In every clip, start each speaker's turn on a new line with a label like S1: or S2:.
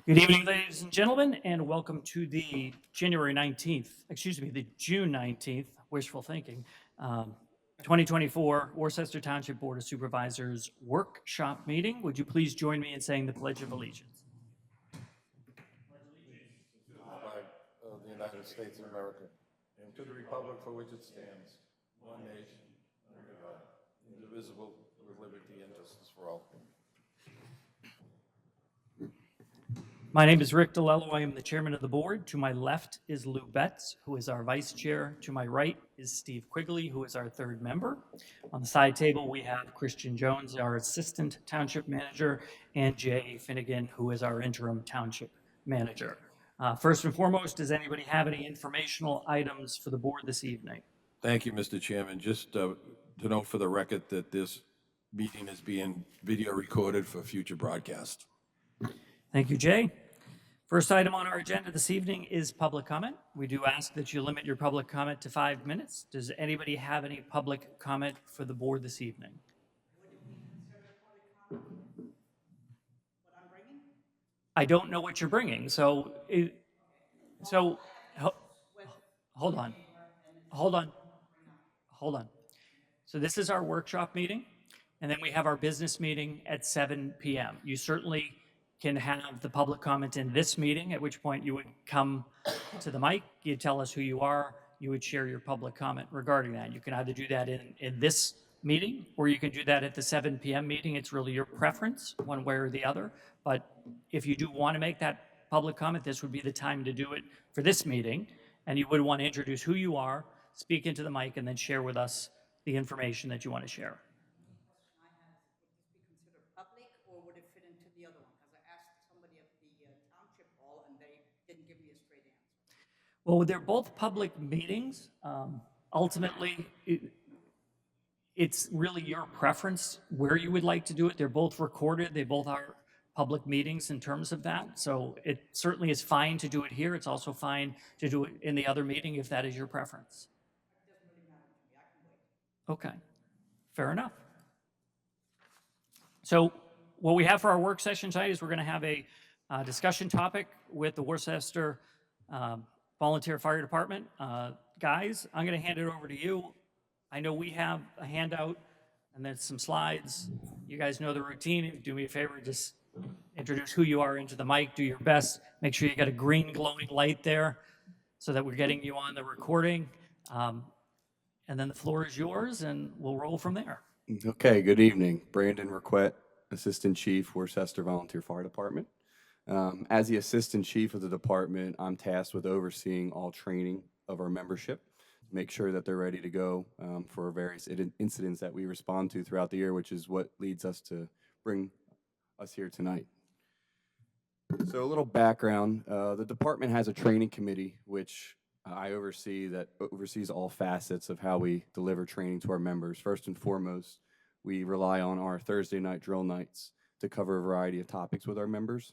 S1: Good evening, ladies and gentlemen, and welcome to the the June 19th, wishful thinking, 2024 Worcester Township Board of Supervisors workshop meeting. Would you please join me in saying the Pledge of Allegiance?
S2: Flag of the United States of America, and to the republic for which it stands, one nation, under God, indivisible, with liberty and justice for all.
S1: My name is Rick DeLello. I am the chairman of the board. To my left is Lou Betts, who is our vice chair. To my right is Steve Quigley, who is our third member. On the side table, we have Christian Jones, our assistant township manager, and Jay Finnegan, who is our interim township manager. First and foremost, does anybody have any informational items for the board this evening?
S2: Thank you, Mr. Chairman. Just to note for the record that this meeting is being video recorded for future broadcast.
S1: Thank you, Jay. First item on our agenda this evening is public comment. We do ask that you limit your public comment to 5 minutes. Does anybody have any public comment for the board this evening?
S3: Would it be considered public comment? What I'm bringing?
S1: I don't know what you're bringing, hold on. Hold on. So this is our workshop meeting, and then we have our business meeting at 7 p.m. You certainly can have the public comment in this meeting, at which point you would come to the mic, you'd tell us who you are, you would share your public comment regarding that. You can either do that in this meeting, or you can do that at the 7 p.m. meeting. It's really your preference, one way or the other. But if you do want to make that public comment, this would be the time to do it for this meeting. And you would want to introduce who you are, speak into the mic, and then share with us the information that you want to share.
S3: I have is, would this be considered public or would it fit into the other one? Because I asked somebody at the township hall and they didn't give me a straight answer.
S1: Well, they're both public meetings. Ultimately, it's really your preference where you would like to do it. They're both recorded. They both are public meetings in terms of that. So it certainly is fine to do it here. It's also fine to do it in the other meeting if that is your preference.
S3: It doesn't really matter to me. I can wait.
S1: Okay, fair enough. So what we have for our work session tonight is we're going to have a discussion topic with the Worcester Volunteer Fire Department. Guys, I'm going to hand it over to you. I know we have a handout and then some slides. You guys know the routine. Do me a favor, just introduce who you are into the mic, do your best. Make sure you got a green glowing light there so that we're getting you on the recording. And then the floor is yours and we'll roll from there.
S4: Okay, good evening. Brandon Raquette, Assistant Chief, Worcester Volunteer Fire Department. As the Assistant Chief of the department, I'm tasked with overseeing all training of our membership, make sure that they're ready to go for various incidents that we respond to throughout the year, which is what leads us to bring us here tonight. So a little background, the department has a training committee, which I oversee, that oversees all facets of how we deliver training to our members. First and foremost, we rely on our Thursday night drill nights to cover a variety of topics with our members.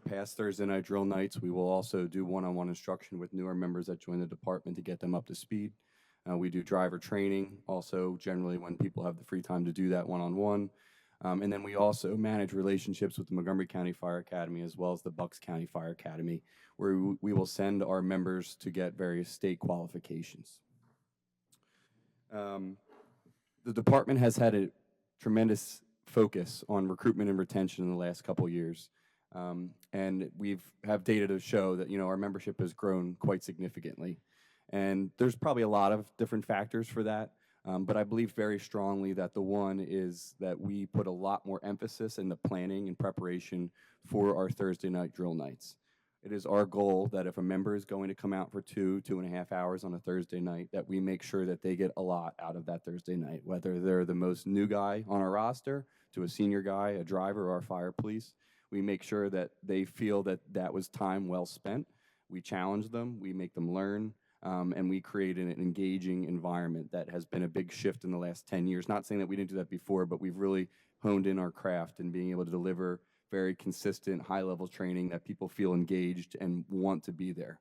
S4: Past Thursday night drill nights, we will also do one-on-one instruction with newer members that join the department to get them up to speed. We do driver training, also generally when people have the free time to do that one-on-one. And then we also manage relationships with the Montgomery County Fire Academy as well as the Bucks County Fire Academy, where we will send our members to get various state qualifications. The department has had a tremendous focus on recruitment and retention in the last couple of years. And have data to show that, our membership has grown quite significantly. And there's probably a lot of different factors for that. But I believe very strongly that the one is that we put a lot more emphasis in the planning and preparation for our Thursday night drill nights. It is our goal that if a member is going to come out for 2.5 hours on a Thursday night, that we make sure that they get a lot out of that Thursday night, whether they're the most new guy on our roster to a senior guy, a driver, or our fire police. We make sure that they feel that that was time well spent. We challenge them, we make them learn, and we create an engaging environment that has been a big shift in the last 10 years. Not saying that we didn't do that before, but we've really honed in our craft and being able to deliver very consistent, high-level training that people feel engaged and want to be there.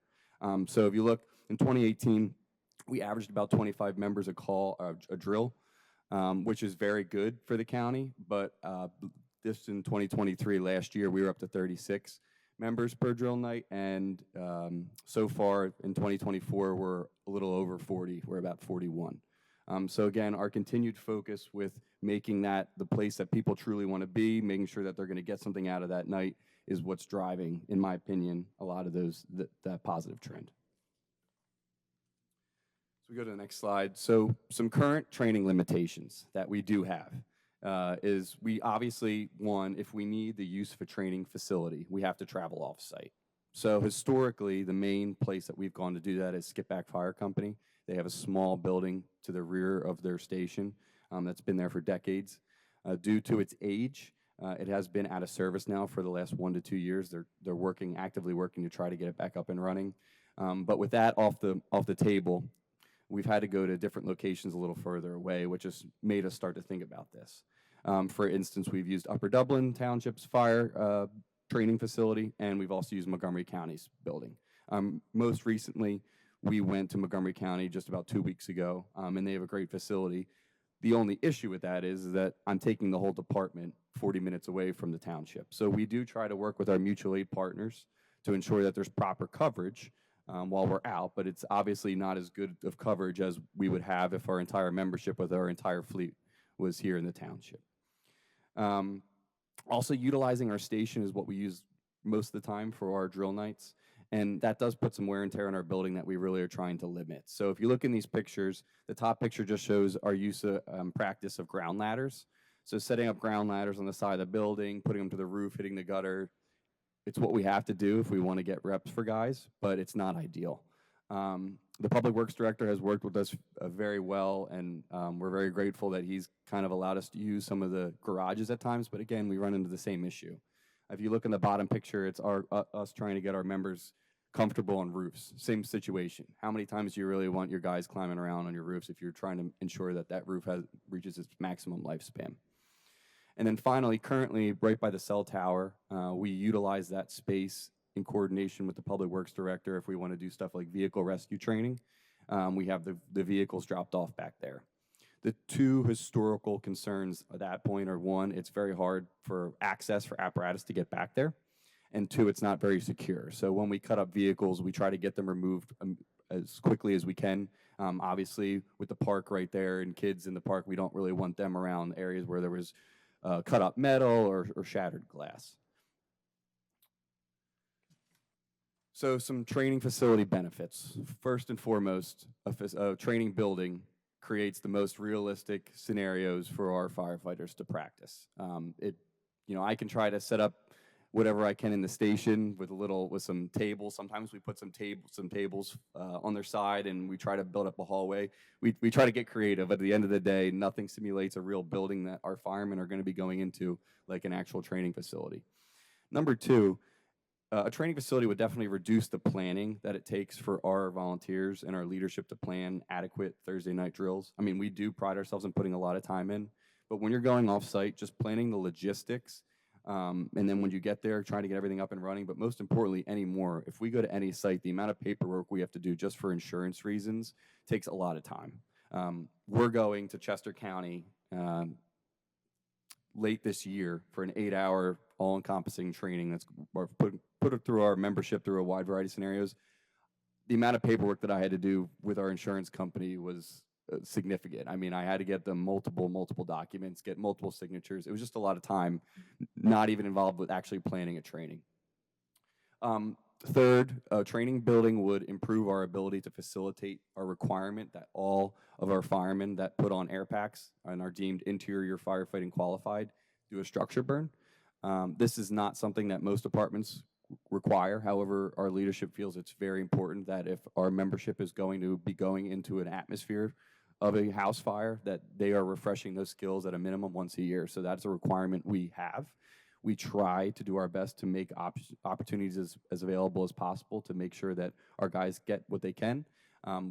S4: So if you look, in 2018, we averaged about 25 members a drill, which is very good for the county, but this in 2023. Last year, we were up to 36 members per drill night, and so far in 2024, we're a little over 40. We're about 41. So again, our continued focus with making that the place that people truly want to be, making sure that they're going to get something out of that night, is what's driving, in my opinion, a lot of that positive trend. So we go to the next slide. So some current training limitations that we do have is we obviously, one, if we need the use of a training facility, we have to travel off-site. So historically, the main place that we've gone to do that is Skipback Fire Company. They have a small building to the rear of their station that's been there for decades. Due to its age, it has been out of service now for the last 1 to 2 years. They're actively working to try to get it back up and running. But with that off the table, we've had to go to different locations a little further away, which has made us start to think about this. For instance, we've used Upper Dublin Township's fire training facility, and we've also used Montgomery County's building. Most recently, we went to Montgomery County just about 2 weeks ago, and they have a great facility. The only issue with that is that I'm taking the whole department 40 minutes away from the township. So we do try to work with our mutual aid partners to ensure that there's proper coverage while we're out, but it's obviously not as good of coverage as we would have if our entire membership with our entire fleet was here in the township. Also, utilizing our station is what we use most of the time for our drill nights, and that does put some wear and tear on our building that we really are trying to limit. So if you look in these pictures, the top picture just shows our use of practice of ground ladders. So setting up ground ladders on the side of the building, putting them to the roof, hitting the gutter. It's what we have to do if we want to get reps for guys, but it's not ideal. The Public Works Director has worked with us very well, and we're very grateful that he's kind of allowed us to use some of the garages at times, but again, we run into the same issue. If you look in the bottom picture, it's us trying to get our members comfortable on roofs. Same situation. How many times do you really want your guys climbing around on your roofs if you're trying to ensure that that roof reaches its maximum lifespan? And then finally, currently, right by the cell tower, we utilize that space in coordination with the Public Works Director if we want to do stuff like vehicle rescue training. We have the vehicles dropped off back there. The two historical concerns at that point are, one, it's very hard for access for apparatus to get back there, and two, it's not very secure. So when we cut up vehicles, we try to get them removed as quickly as we can. Obviously, with the park right there and kids in the park, we don't really want them around areas where there was cut up metal or shattered glass. So some training facility benefits. First and foremost, a training building creates the most realistic scenarios for our firefighters to practice. I can try to set up whatever I can in the station with some tables. Sometimes we put some tables on their side, and we try to build up a hallway. We try to get creative. At the end of the day, nothing simulates a real building that our firemen are going to be going into like an actual training facility. Number two, a training facility would definitely reduce the planning that it takes for our volunteers and our leadership to plan adequate Thursday night drills. I mean, we do pride ourselves in putting a lot of time in, but when you're going off-site, just planning the logistics, and then when you get there, trying to get everything up and running, but most importantly, anymore, if we go to any site, the amount of paperwork we have to do just for insurance reasons takes a lot of time. We're going to Chester County late this year for an 8-hour all-encompassing training that's put it through our membership through a wide variety of scenarios. The amount of paperwork that I had to do with our insurance company was significant. I mean, I had to get them multiple documents, get multiple signatures. It was just a lot of time, not even involved with actually planning a training. Third, a training building would improve our ability to facilitate our requirement that all of our firemen that put on air packs and are deemed interior firefighting qualified do a structure burn. This is not something that most departments require. However, our leadership feels it's very important that if our membership is going to be going into an atmosphere of a house fire, that they are refreshing those skills at a minimum once a year. So that's a requirement we have. We try to do our best to make opportunities as available as possible to make sure that our guys get what they can.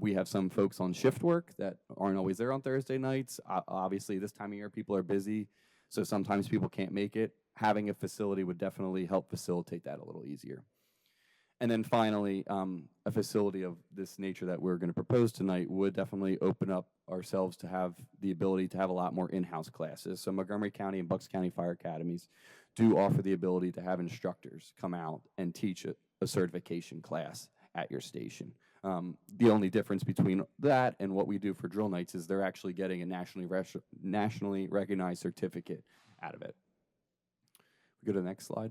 S4: We have some folks on shift work that aren't always there on Thursday nights. Obviously, this time of year, people are busy, so sometimes people can't make it. Having a facility would definitely help facilitate that a little easier. And then finally, a facility of this nature that we're going to propose tonight would definitely open up ourselves to have the ability to have a lot more in-house classes. So Montgomery County and Bucks County Fire Academies do offer the ability to have instructors come out and teach a certification class at your station. The only difference between that and what we do for drill nights is they're actually getting a nationally recognized certificate out of it. We go to the next slide.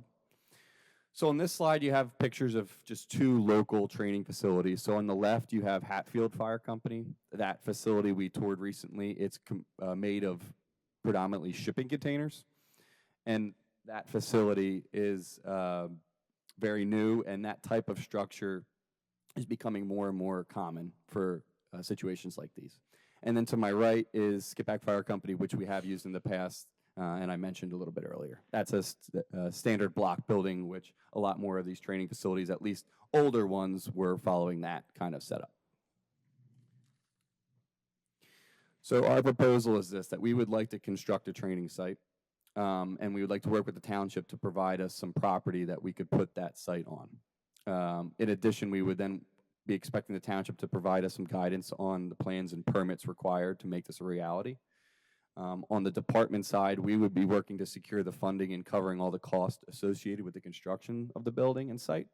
S4: So on this slide, you have pictures of just 2 local training facilities. So on the left, you have Hatfield Fire Company. That facility we toured recently, it's made of predominantly shipping containers. And that facility is very new, and that type of structure is becoming more and more common for situations like these. And then to my right is Skippack Fire Company, which we have used in the past, and I mentioned a little bit earlier. That's a standard block building, which a lot more of these training facilities, at least older ones, were following that kind of setup. So our proposal is this, that we would like to construct a training site, and we would like to work with the township to provide us some property that we could put that site on. In addition, we would then be expecting the township to provide us some guidance on the plans and permits required to make this a reality. On the department side, we would be working to secure the funding and covering all the costs associated with the construction of the building and site.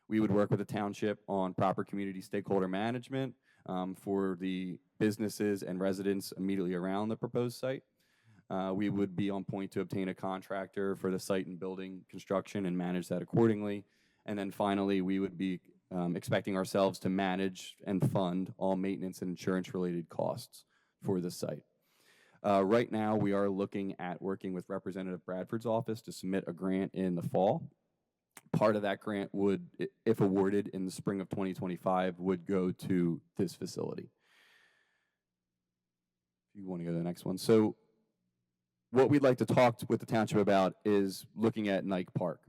S4: We would work with the township on proper community stakeholder management for the businesses and residents immediately around the proposed site. We would be on point to obtain a contractor for the site and building construction and manage that accordingly. And then finally, we would be expecting ourselves to manage and fund all maintenance and insurance related costs for the site. Right now, we are looking at working with Representative Bradford's office to submit a grant in the fall. Part of that grant would, if awarded in the spring of 2025, would go to this facility. If you want to go to the next one. So what we'd like to talk with the township about is looking at Nike Park.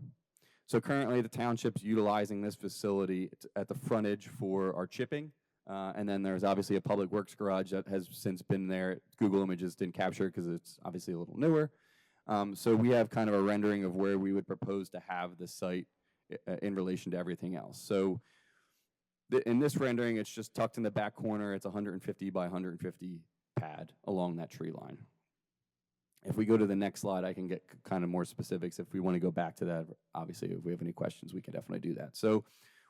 S4: So currently the township's utilizing this facility at the frontage for our chipping. And then there's obviously a public works garage that has since been there. Google Images didn't capture it because it's obviously a little newer. So we have kind of a rendering of where we would propose to have the site in relation to everything else. So in this rendering, it's just tucked in the back corner. It's 150 by 150 pad along that tree line. If we go to the next slide, I can get kind of more specifics. If we want to go back to that, obviously, if we have any questions, we can definitely do that. So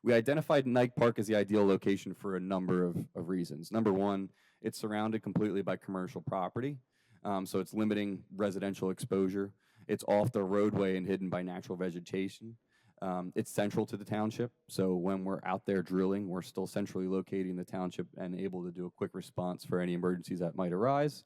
S4: we identified Nike Park as the ideal location for a number of reasons. Number one, it's surrounded completely by commercial property, so it's limiting residential exposure. It's off the roadway and hidden by natural vegetation. It's central to the township, so when we're out there drilling, we're still centrally locating the township and able to do a quick response for any emergencies that might arise.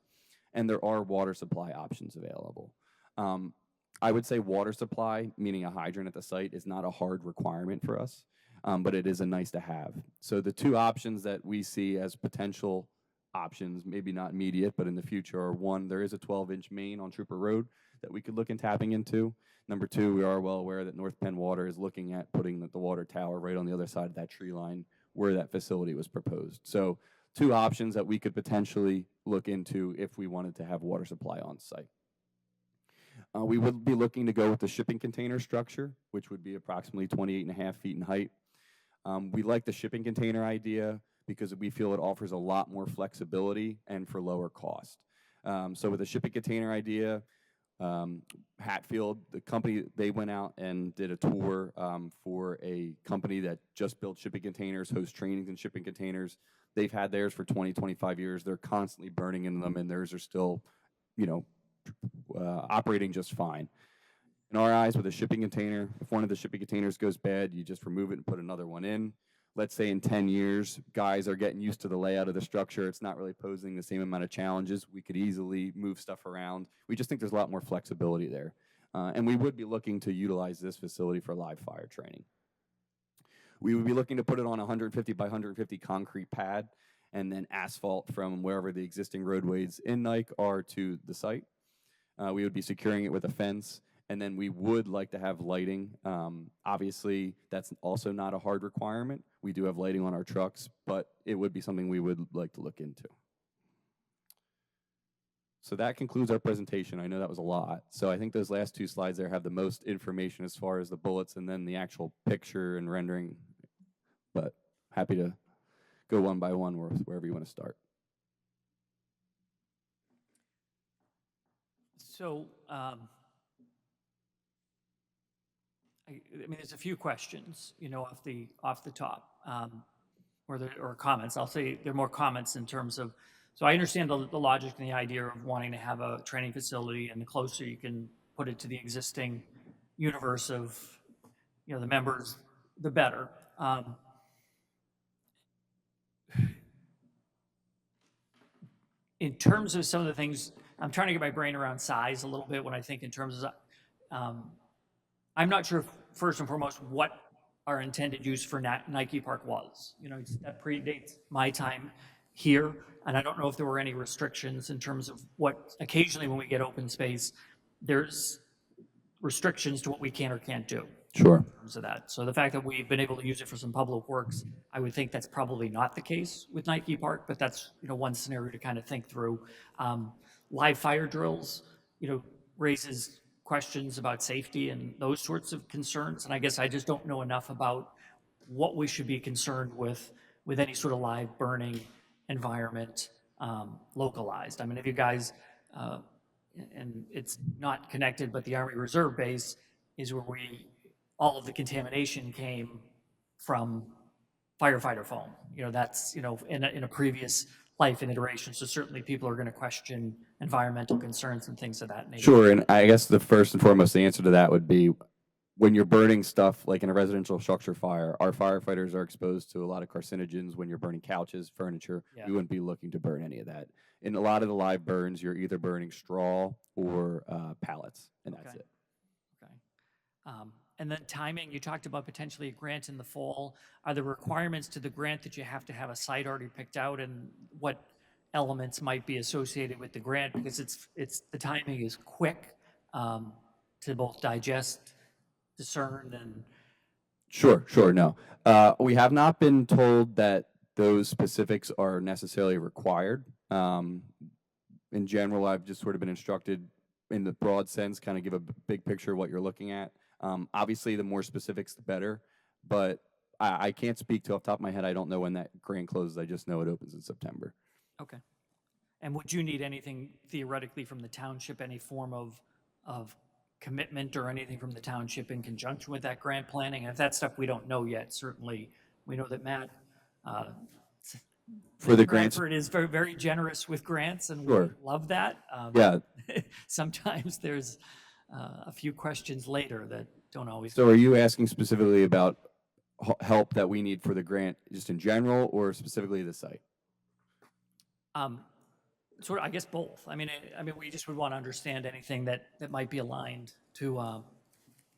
S4: And there are water supply options available. I would say water supply, meaning a hydrant at the site, is not a hard requirement for us, but it is a nice to have. So the 2 options that we see as potential options, maybe not immediate, but in the future, are 1, there is a 12-inch main on Trooper Road that we could look in tapping into. Number 2, we are well aware that North Penn Water is looking at putting the water tower right on the other side of that tree line where that facility was proposed. So 2 options that we could potentially look into if we wanted to have water supply on site. We would be looking to go with the shipping container structure, which would be approximately 28.5 feet in height. We like the shipping container idea because we feel it offers a lot more flexibility and for lower cost. So with the shipping container idea, Hatfield, the company, they went out and did a tour for a company that just built shipping containers, hosts trainings in shipping containers. They've had theirs for 20, 25 years. They're constantly burning in them, and theirs are still, operating just fine. In our eyes, with a shipping container, if one of the shipping containers goes bad, you just remove it and put another one in. Let's say in 10 years, guys are getting used to the layout of the structure. It's not really posing the same amount of challenges. We could easily move stuff around. We just think there's a lot more flexibility there. And we would be looking to utilize this facility for live fire training. We would be looking to put it on a 150 by 150 concrete pad and then asphalt from wherever the existing roadways in Nike are to the site. We would be securing it with a fence, and then we would like to have lighting. Obviously, that's also not a hard requirement. We do have lighting on our trucks, but it would be something we would like to look into. So that concludes our presentation. I know that was a lot. So I think those last two slides there have the most information as far as the bullets and then the actual picture and rendering. But happy to go one by one wherever you want to start.
S1: So, I mean, there's a few questions, you know, off the top, or comments. I'll say they're more comments in terms of. So I understand the logic and the idea of wanting to have a training facility, and the closer you can put it to the existing universe of, you know, the members, the better. In terms of some of the things, I'm trying to get my brain around size a little bit when I think in terms of. I'm not sure, first and foremost, what our intended use for Nike Park was. You know, that predates my time here, and I don't know if there were any restrictions in terms of what, occasionally when we get open space, there's restrictions to what we can or can't do.
S4: Sure.
S1: In terms of that. So the fact that we've been able to use it for some public works, I would think that's probably not the case with Nike Park, but that's, you know, one scenario to kind of think through. Live fire drills, you know, raises questions about safety and those sorts of concerns. And I guess I just don't know enough about what we should be concerned with any sort of live burning environment, localized. I mean, if you guys, and it's not connected, but the Army Reserve Base is where all of the contamination came from firefighter foam. You know, that's, you know, in a previous life and iteration. So certainly people are going to question environmental concerns and things of that nature.
S4: Sure, and I guess the first and foremost answer to that would be when you're burning stuff like in a residential structure fire, our firefighters are exposed to a lot of carcinogens when you're burning couches, furniture.
S1: Yeah.
S4: We wouldn't be looking to burn any of that. In a lot of the live burns, you're either burning straw or pallets, and that's
S1: Okay.
S4: it.
S1: Okay. And then timing, you talked about potentially a grant in the fall. Are there requirements to the grant that you have to have a site already picked out, and what elements might be associated with the grant? Because the timing is quick to both digest, discern, and
S4: Sure, no. We have not been told that those specifics are necessarily required. In general, I've just sort of been instructed in the broad sense, kind of give a big picture of what you're looking at. Obviously, the more specifics, the better, but I can't speak to off the top of my head. I don't know when that grant closes. I just know it opens in September.
S1: okay. And would you need anything theoretically from the township, any form of commitment or anything from the township in conjunction with that grant planning? And if that's stuff we don't know yet, certainly we know that Matt
S4: For the grants,
S1: Bradford is very, very generous with grants, and we
S4: Sure.
S1: love that.
S4: yeah.
S1: Sometimes there's a few questions later that don't always.
S4: So are you asking specifically about help that we need for the grant just in general or specifically the site?
S1: Sort of, I guess both. I mean, we just would want to understand anything that might be aligned to.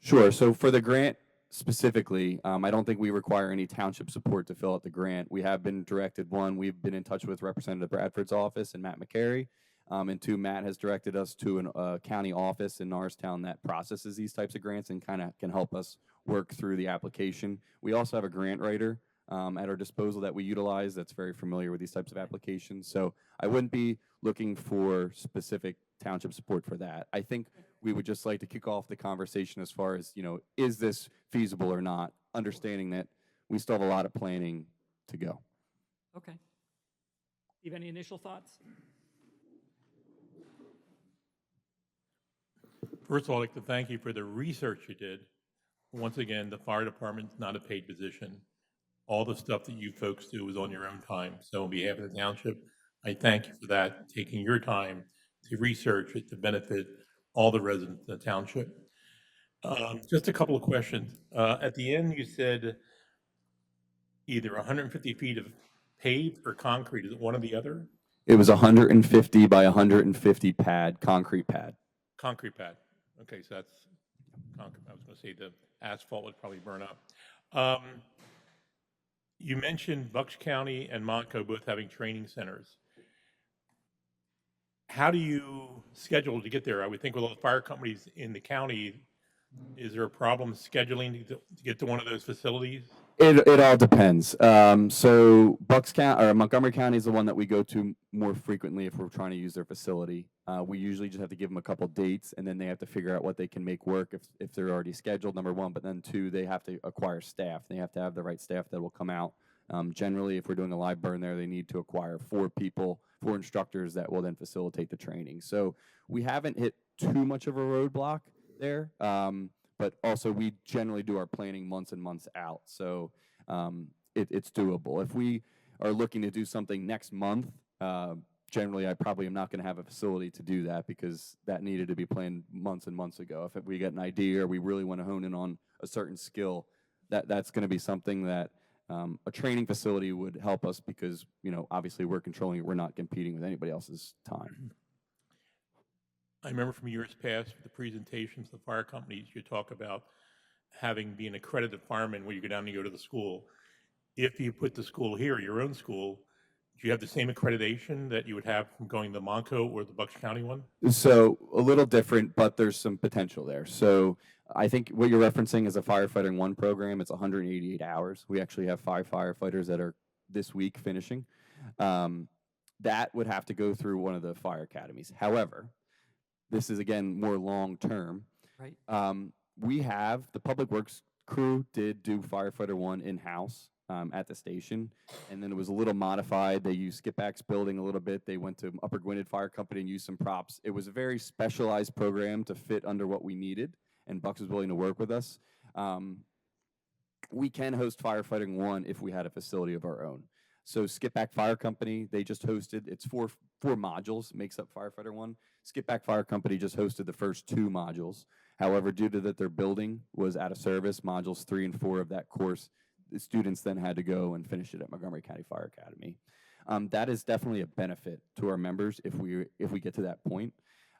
S4: Sure. So for the grant specifically, I don't think we require any township support to fill out the grant. We have been directed, one, we've been in touch with Representative Bradford's office and Matt McCary. And two, Matt has directed us to a county office in Norristown that processes these types of grants and kind of can help us work through the application. We also have a grant writer at our disposal that we utilize that's very familiar with these types of applications. So I wouldn't be looking for specific township support for that. I think we would just like to kick off the conversation as far as, you know, is this feasible or not, understanding that we still have a lot of planning to go.
S1: Okay. You have any initial thoughts?
S5: First of all, I'd like to thank you for the research you did. Once again, the fire department's not a paid position. All the stuff that you folks do is on your own time. So on behalf of the township, I thank you for that, taking your time to research it to benefit all the residents of the township. Just a couple of questions. At the end, you said either 150 feet of paved or concrete. Is it one or the other?
S4: It was 150 by 150 pad, concrete pad.
S5: Concrete pad. Okay, so that's concrete. I was going to say the asphalt would probably burn up. You mentioned Bucks County and Montco both having training centers. How do you schedule to get there? I would think with all the fire companies in the county, is there a problem scheduling to get to one of those facilities?
S4: It all depends. So Bucks County or Montgomery County is the one that we go to more frequently if we're trying to use their facility. We usually just have to give them a couple dates, and then they have to figure out what they can make work if they're already scheduled. Number one, but then two, they have to acquire staff. They have to have the right staff that will come out. Generally, if we're doing a live burn there, they need to acquire 4 people, 4 instructors that will then facilitate the training. So we haven't hit too much of a roadblock there. But also we generally do our planning months and months out. So it's doable. If we are looking to do something next month, generally I probably am not going to have a facility to do that because that needed to be planned months and months ago. If we get an idea or we really want to hone in on a certain skill, that's going to be something that a training facility would help us because, obviously we're controlling it. We're not competing with anybody else's time.
S5: I remember from years past, the presentations, the fire companies, you talk about being an accredited fireman when you go down and go to the school. If you put the school here, your own school, do you have the same accreditation that you would have from going to Monco or the Bucks County one?
S4: So a little different, but there's some potential there. So I think what you're referencing is a firefighting 1 program. It's 188 hours. We actually have 5 firefighters that are this week finishing. That would have to go through one of the fire academies. However, this is again more long term.
S1: Right.
S4: We have the public works crew did do firefighter 1 in house at the station, and then it was a little modified. They used Skipback's building a little bit. They went to Upper Gwinnett Fire Company and used some props. It was a very specialized program to fit under what we needed, and Bucks was willing to work with us. We can host firefighting 1 if we had a facility of our own. So Skipback Fire Company, they just hosted, it's four modules, makes up Firefighter 1. Skipback Fire Company just hosted the first 2 modules. However, due to that their building was out of service, modules 3 and 4 of that course, the students then had to go and finish it at Montgomery County Fire Academy. That is definitely a benefit to our members if we get to that point.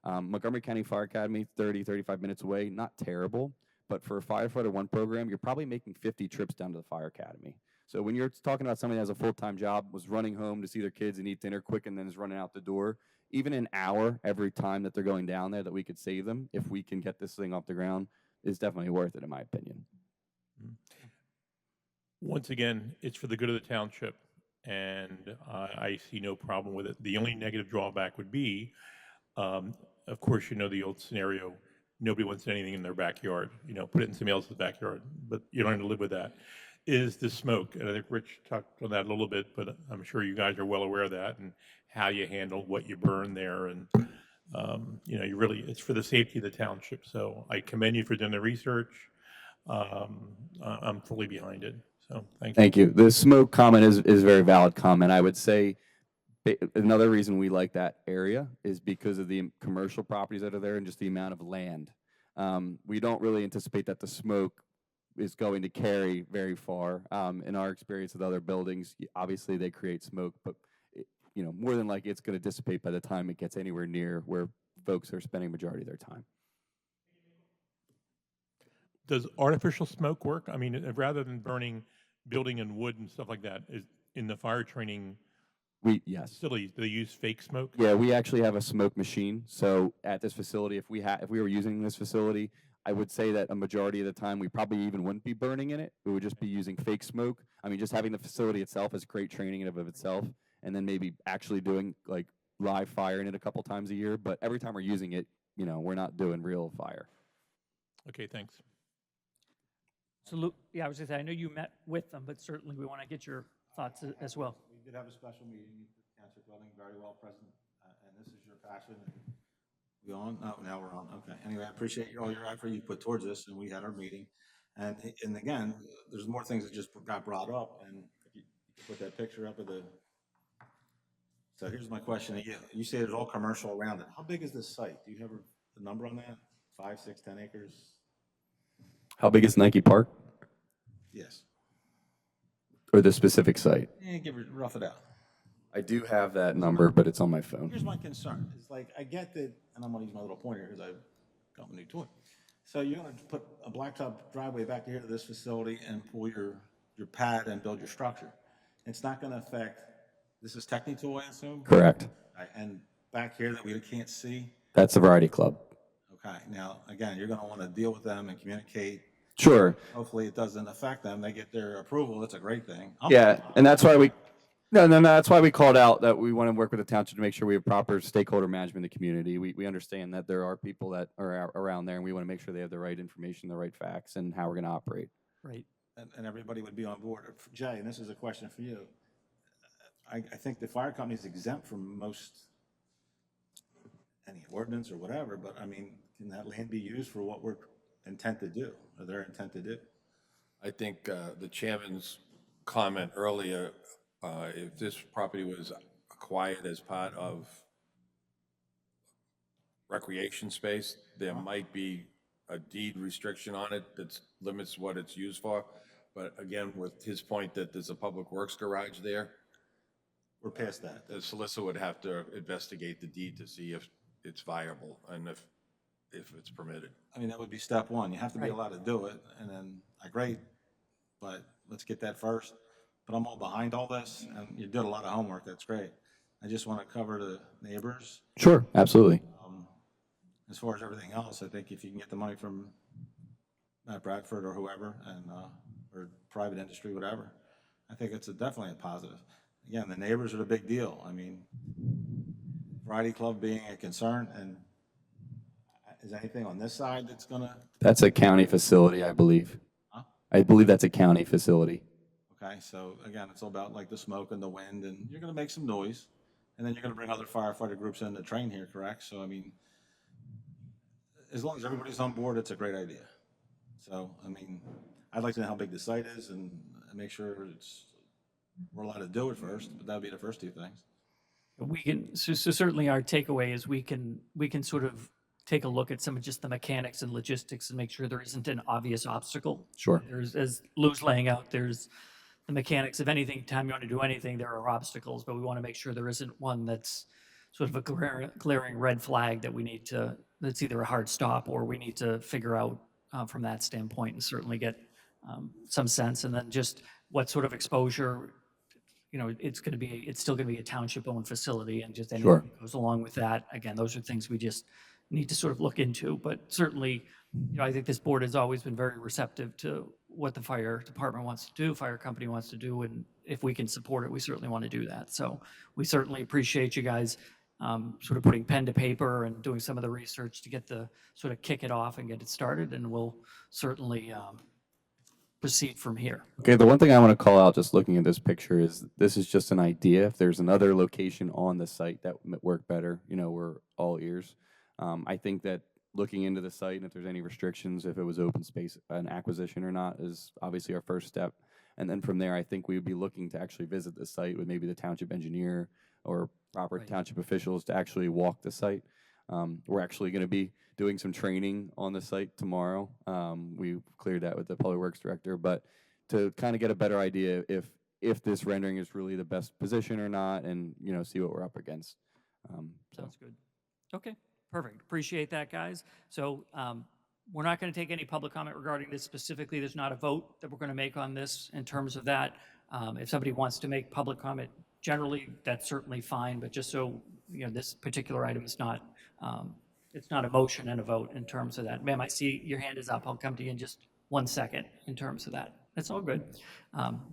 S4: Montgomery County Fire Academy, 35 minutes away, not terrible, but for a Firefighter 1 program, you're probably making 50 trips down to the Fire Academy. So when you're talking about somebody that has a full-time job, was running home to see their kids and eat dinner quick and then is running out the door, even an hour every time that they're going down there that we could save them, if we can get this thing off the ground, is definitely worth it in my opinion.
S5: Once again, it's for the good of the township, and I see no problem with it. The only negative drawback would be, of course, the old scenario, nobody wants anything in their backyard, put it in somebody else's backyard, but you don't have to live with that, is the smoke. And I think Rich talked on that a little bit, but I'm sure you guys are well aware of that and how you handle what you burn there. And, it's for the safety of the township. So I commend you for doing the research. I'm fully behind it. So thank you.
S4: Thank you. The smoke comment is a very valid comment. I would say another reason we like that area is because of the commercial properties that are there and just the amount of land. We don't really anticipate that the smoke is going to carry very far. In our experience with other buildings, obviously they create smoke, but more than likely it's going to dissipate by the time it gets anywhere near where folks are spending a majority of their time.
S5: Does artificial smoke work? I mean, rather than burning building and wood and stuff like that, in the fire training
S4: Yes.
S5: facilities, do they use fake smoke?
S4: Yeah, we actually have a smoke machine. So at this facility, if we were using this facility, I would say that a majority of the time we probably even wouldn't be burning in it. We would just be using fake smoke. I mean, just having the facility itself is great training in and of itself, and then maybe actually doing like live fire in it a couple times a year. But every time we're using it, we're not doing real fire.
S5: Okay, thanks.
S1: So, Luke, I was going to say, I know you met with them, but certainly we want to get your thoughts as well.
S6: We did have a special meeting at the Township Building, very well present, and this is your passion. We on? Oh, now we're on. Okay. Anyway, I appreciate all your effort you put towards this, and we had our meeting. And again, there's more things that just got brought up, and if you put that picture up of the. So here's my question. You say there's all commercial around it. How big is this site? Do you have a number on that? 5, 6, 10 acres?
S4: How big is Nike Park
S6: Yes.
S4: or the specific site?
S6: Rough it out.
S4: I do have that number, but it's on my phone.
S6: Here's my concern. It's like, I get that, and I'm gonna use my little pointer because I've got my new toy. So you're gonna put a blacktop driveway back here to this facility and pull your pad and build your structure. It's not gonna affect, this is Techni-Tool, I assume?
S4: Correct.
S6: Right, and back here that we can't see?
S4: That's the Variety Club.
S6: Okay, now, again, you're gonna wanna deal with them and communicate.
S4: Sure.
S6: Hopefully it doesn't affect them. They get their approval. That's a great thing.
S4: Yeah, and that's why we, no, that's why we called out that we want to work with the township to make sure we have proper stakeholder management in the community. We understand that there are people that are around there, and we want to make sure they have the right information, the right facts, and how we're going to operate.
S1: Right.
S6: And everybody would be on board. Jay, and this is a question for you. I think the fire company is exempt from most, any ordinance or whatever, but I mean, can that land be used for what we're intent to do, or their intent to do?
S2: I think the chairman's comment earlier, if this property was acquired as part of recreation space, there might be a deed restriction on it that limits what it's used for. But again, with his point that there's a public works garage there,
S6: We're past that.
S2: the solicitor would have to investigate the deed to see if it's viable and if it's permitted.
S6: I mean, that would be step one. You have to be
S1: Right.
S6: allowed to do it, and then, great, but let's get that first. But I'm all behind all this, and you did a lot of homework. That's great. I just want to cover the neighbors.
S4: Sure, absolutely.
S6: As far as everything else, I think if you can get the money from Matt Bradford or whoever, and, or private industry, whatever, I think it's definitely a positive. Again, the neighbors are the big deal. I mean, Variety Club being a concern, and is anything on this side that's gonna,
S4: That's a county facility, I believe.
S6: Huh?
S4: I believe that's a county facility.
S6: okay, so again, it's all about like the smoke and the wind, and you're gonna make some noise, and then you're gonna bring other firefighter groups in to train here, correct? So, I mean, as long as everybody's on board, it's a great idea. So, I mean, I'd like to know how big the site is and make sure we're allowed to do it first, but that'd be the first two things.
S1: We can, so certainly our takeaway is we can sort of take a look at some of just the mechanics and logistics and make sure there isn't an obvious obstacle.
S4: Sure.
S1: There's, as Lou's laying out, there's the mechanics of anything, time you want to do anything, there are obstacles, but we want to make sure there isn't one that's sort of a glaring red flag that we need to, that's either a hard stop or we need to figure out from that standpoint and certainly get some sense. And then just what sort of exposure, you know, it's going to be, it's still going to be a township-owned facility and just anything
S4: Sure.
S1: that goes along with that. Again, those are things we just need to sort of look into, but certainly, you know, I think this board has always been very receptive to what the fire department wants to do, fire company wants to do, and if we can support it, we certainly want to do that. So we certainly appreciate you guys sort of putting pen to paper and doing some of the research to get the, sort of kick it off and get it started, and we'll certainly proceed from here.
S4: Okay, the one thing I want to call out just looking at this picture is this is just an idea. If there's another location on the site that would work better, you know, we're all ears. I think that looking into the site and if there's any restrictions, if it was open space, an acquisition or not, is obviously our first step. And then from there, I think we would be looking to actually visit the site with maybe the township engineer or proper
S1: Right.
S4: township officials to actually walk the site. We're actually going to be doing some training on the site tomorrow. We cleared that with the public works director, but to kind of get a better idea if this rendering is really the best position or not, and you know, see what we're up against. So
S1: Sounds good. Okay, perfect. Appreciate that, guys. So we're not going to take any public comment regarding this specifically. There's not a vote that we're going to make on this in terms of that. If somebody wants to make public comment generally, that's certainly fine, but just so, you know, this particular item is not, it's not a motion and a vote in terms of that. Ma'am, I see your hand is up. I'll come to you in just 1 second in terms of that. That's all good.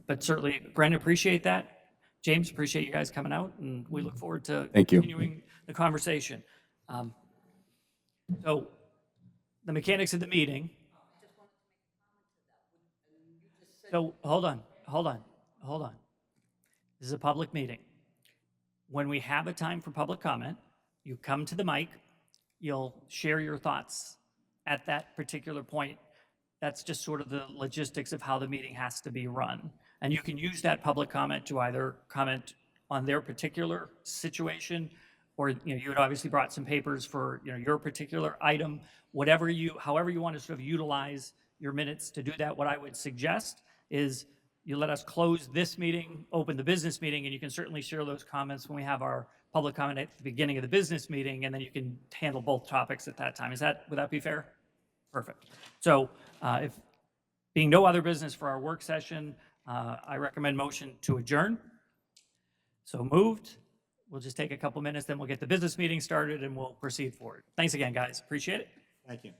S1: But certainly, Brandon, appreciate that. James, appreciate you guys coming out, and we look forward to
S4: Thank you.
S1: continuing the conversation. So the mechanics of the meeting. So hold on. This is a public meeting. When we have a time for public comment, you come to the mic, you'll share your thoughts at that particular point. That's just sort of the logistics of how the meeting has to be run. And you can use that public comment to either comment on their particular situation, or, you know, you had obviously brought some papers for, you know, your particular item, however you want to sort of utilize your minutes to do that. What I would suggest is you let us close this meeting, open the business meeting, and you can certainly share those comments when we have our public comment at the beginning of the business meeting, and then you can handle both topics at that time. Would that be fair? Perfect. So if being no other business for our work session, I recommend motion to adjourn. So moved. We'll just take a couple minutes, then we'll get the business meeting started and we'll proceed forward. Thanks again, guys. Appreciate it.
S6: Thank you.